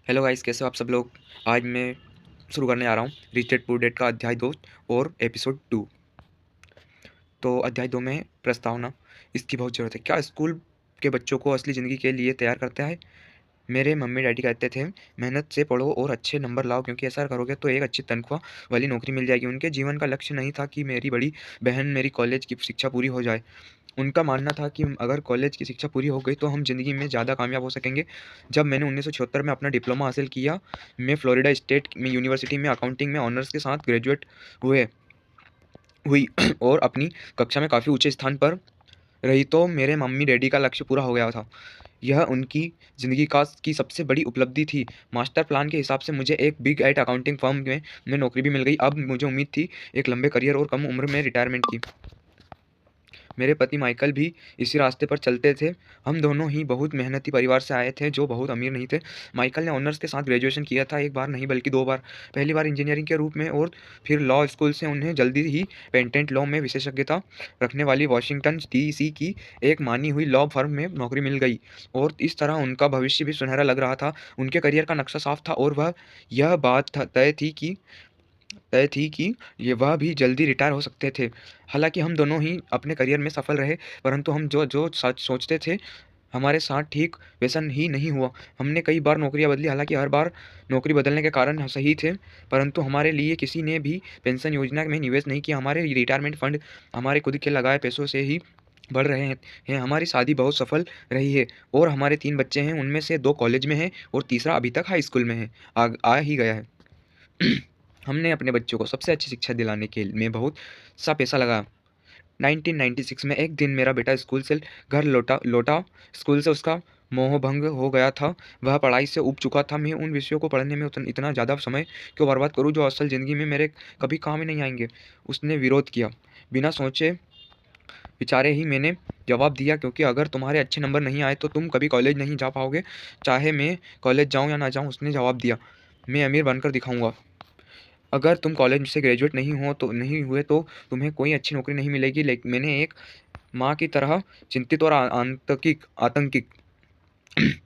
Hello guys, कैसे हो आप सब लोग। आज मैं शुरू करने आ रहा हूँ रिच डैड पुअर डैड का अध्याय 2 और एपिसोड 2। तो अध्याय 2 में प्रस्तावना। इसकी बहुत ज़रूरत है। क्या स्कूल के बच्चों को असली ज़िंदगी के लिए तैयार करता है? मेरे मम्मी डैडी कहते थे, मेहनत से पढ़ो और अच्छे नंबर लाओ, क्योंकि ऐसा करोगे तो एक अच्छी तनख्वाह वाली नौकरी मिल जाएगी। उनके जीवन का लक्ष्य नहीं था कि मेरी बड़ी बहन मेरी कॉलेज की शिक्षा पूरी हो जाए। उनका मानना था कि अगर कॉलेज की शिक्षा पूरी हो गई तो हम ज़िंदगी में ज़्यादा कामयाब हो सकेंगे। जब मैंने 1976 में अपना डिप्लोमा हासिल किया, मैं फ्लोरिडा स्टेट में यूनिवर्सिटी में अकाउंटिंग में ऑनर्स के साथ ग्रेजुएट हुए हुई और अपनी कक्षा में काफ़ी ऊँचे स्थान पर रही, तो मेरे मम्मी-डैडी का लक्ष्य पूरा हो गया था। यह उनकी ज़िंदगी की सबसे बड़ी उपलब्धि थी। मास्टर प्लान के हिसाब से मुझे एक बिग 8 अकाउंटिंग फर्म में नौकरी भी मिल गई। अब मुझे उम्मीद थी एक लंबे करियर और कम उम्र में रिटायरमेंट की। मेरे पति माइकल भी इसी रास्ते पर चलते थे। हम दोनों ही बहुत मेहनती परिवार से आए थे, जो बहुत अमीर नहीं थे। माइकल ने ऑनर्स के साथ ग्रेजुएशन किया था, एक बार नहीं बल्कि 2 बार। पहली बार इंजीनियरिंग के रूप में और फिर लॉ स्कूल से उन्हें जल्दी ही पेटेंट लॉ में विशेषज्ञता रखने वाली वाशिंगटन डीसी की एक मानी हुई लॉ फर्म में नौकरी मिल गई और इस तरह उनका भविष्य भी सुनहरा लग रहा था। उनके करियर का नक्शा साफ था और वह यह बात तय थी कि ये वह भी जल्दी रिटायर हो सकते थे। हालाँकि हम दोनों ही अपने करियर में सफल रहे, परंतु हम जो जो सच सोचते थे, हमारे साथ ठीक वैसा ही नहीं हुआ। हमने कई बार नौकरियाँ बदली, हालाँकि हर बार नौकरी बदलने के कारण सही थे, परंतु हमारे लिए किसी ने भी पेंशन योजना में निवेश नहीं किया। हमारे रिटायरमेंट फंड हमारे खुद के लगाए पैसों से ही बढ़ रहे हैं। हमारी शादी बहुत सफल रही है और हमारे 3 बच्चे हैं, उनमें से 2 कॉलेज में हैं और तीसरा अभी तक हाई स्कूल में है, आ ही गया है। हमने अपने बच्चों को सबसे अच्छी शिक्षा दिलाने के में बहुत सा पैसा लगाया। 1996 में एक दिन मेरा बेटा स्कूल से घर लौटा लौटा स्कूल से उसका मोहभंग हो गया था। वह पढ़ाई से ऊब चुका था। मैं उन विषयों को पढ़ने में इतना ज़्यादा समय क्यों बर्बाद करूं जो असल ज़िंदगी में मेरे कभी काम ही नहीं आएंगे। उसने विरोध किया। बिना सोचे विचारे ही मैंने जवाब दिया, क्योंकि अगर तुम्हारे अच्छे नंबर नहीं आए तो तुम कभी कॉलेज नहीं जा पाओगे, चाहे मैं कॉलेज जाऊँ या ना जाऊँ। उसने जवाब दिया, मैं अमीर बनकर दिखाऊंगा। अगर तुम कॉलेज से ग्रेजुएट नहीं हुए तो तुम्हें कोई अच्छी नौकरी नहीं मिलेगी। लेकिन मैंने एक माँ की तरह चिंतित और आतंकित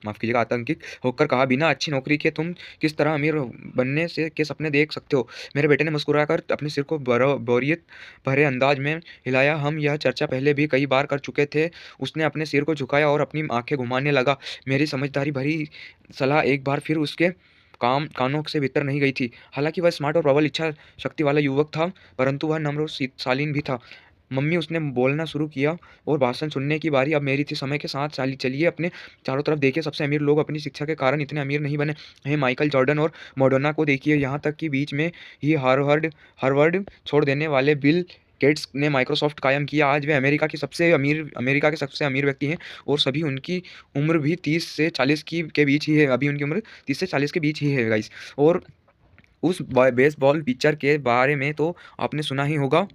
माफ़ कीजिएगा, आतंकित होकर कहा, बिना अच्छी नौकरी के तुम किस तरह अमीर बनने से के सपने देख सकते हो? मेरे बेटे ने मुस्कुराकर अपने सिर को बोरियत भरे अंदाज में हिलाया। हम यह चर्चा पहले भी कई बार कर चुके थे। उसने अपने सिर को झुकाया और अपनी आंखें घुमाने लगा। मेरी समझदारी भरी सलाह एक बार फिर उसके कानों से भीतर नहीं गई थी। हालांकि वह स्मार्ट और प्रबल इच्छा शक्ति वाला युवक था, परंतु वह नम्र और शालीन भी था। मम्मी, उसने बोलना शुरू किया और भाषण सुनने की बारी अब मेरी थी। समय के साथ चलिए अपने चारों तरफ देखिए, सबसे अमीर लोग अपनी शिक्षा के कारण इतने अमीर नहीं बने हैं। माइकल जॉर्डन और मैडोना को देखिए, यहाँ तक कि बीच में ही हार्वर्ड हार्वर्ड छोड़ देने वाले बिल गेट्स ने माइक्रोसॉफ्ट कायम किया। आज वे अमेरिका के सबसे अमीर व्यक्ति हैं और सभी उनकी उम्र भी 30 से 40 की के बीच ही है। अभी उनकी उम्र 30 से 40 के बीच ही है गाइस। और उस बेसबॉल पिचर के बारे में तो आपने सुना ही होगा,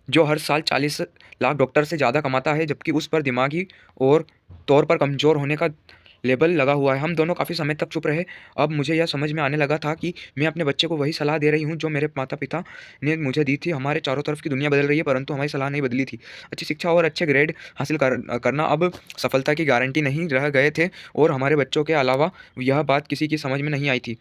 जो हर साल 40 लाख डॉक्टर से ज़्यादा कमाता है, जबकि उस पर दिमागी और तौर पर कमज़ोर होने का लेबल लगा हुआ है। हम दोनों काफ़ी समय तक चुप रहे। अब मुझे यह समझ में आने लगा था कि मैं अपने बच्चे को वही सलाह दे रही हूँ जो मेरे माता-पिता ने मुझे दी थी। हमारे चारों तरफ की दुनिया बदल रही है, परंतु हमारी सलाह नहीं बदली थी। अच्छी शिक्षा और अच्छे ग्रेड हासिल करना अब सफलता की गारंटी नहीं रह गए थे और हमारे बच्चों के अलावा यह बात किसी की समझ में नहीं आई थी।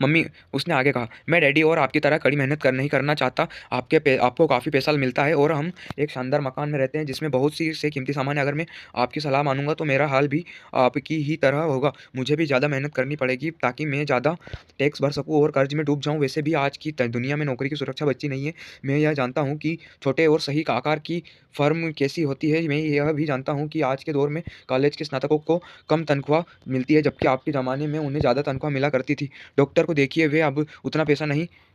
मम्मी, उसने आगे कहा, मैं डैडी और आपकी तरह कड़ी मेहनत नहीं करना चाहता। आपको काफ़ी पैसा मिलता है और हम एक शानदार मकान में रहते हैं जिसमें बहुत सी से कीमती सामान है। अगर मैं आपकी सलाह मानूंगा तो मेरा हाल भी आपकी ही तरह होगा। मुझे भी ज़्यादा मेहनत करनी पड़ेगी ताकि मैं ज़्यादा टैक्स भर सकूँ और कर्ज में डूब जाऊँ। वैसे भी आज की दुनिया में नौकरी की सुरक्षा बची नहीं है। मैं यह जानता हूँ कि छोटे और सही आकार की फर्म कैसी होती है। मैं यह भी जानता हूँ कि आज के दौर में कॉलेज के स्नातकों को कम तनख्वाह मिलती है, जबकि आपके ज़माने में उन्हें ज़्यादा तनख्वाह मिला करती थी। डॉक्टर को देखिए, वे अब उतना पैसा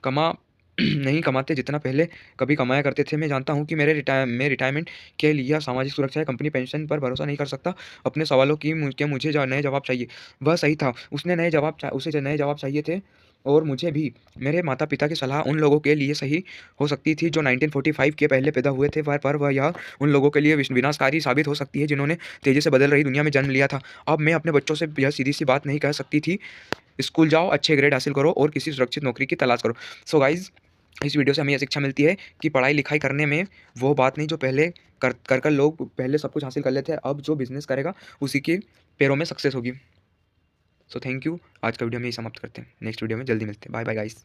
कमा नहीं कमाते जितना पहले कभी कमाया करते थे। मैं जानता हूँ कि मैं रिटायरमेंट के लिए सामाजिक सुरक्षा या कंपनी पेंशन पर भरोसा नहीं कर सकता। अपने सवालों के मुझे नए जवाब चाहिए। वह सही था। उसे नए जवाब चाहिए थे और मुझे भी। मेरे माता-पिता की सलाह उन लोगों के लिए सही हो सकती थी जो 1945 के पहले पैदा हुए थे, पर वह यह उन लोगों के लिए विनाशकारी साबित हो सकती है जिन्होंने तेज़ी से बदल रही दुनिया में जन्म लिया था। अब मैं अपने बच्चों से यह सीधी-सी बात नहीं कह सकती थी, स्कूल जाओ, अच्छे ग्रेड हासिल करो और किसी सुरक्षित नौकरी की तलाश करो। सो गाइज़, इस वीडियो से हमें यह शिक्षा मिलती है कि पढ़ाई-लिखाई करने में वो बात नहीं जो पहले कर लोग पहले सब कुछ हासिल कर लेते हैं। अब जो बिज़नेस करेगा उसी के पैरों में सक्सेस होगी। So thank you. आज का वीडियो हम यही समाप्त करते हैं। नेक्स्ट वीडियो में जल्दी मिलते हैं। Bye bye guys.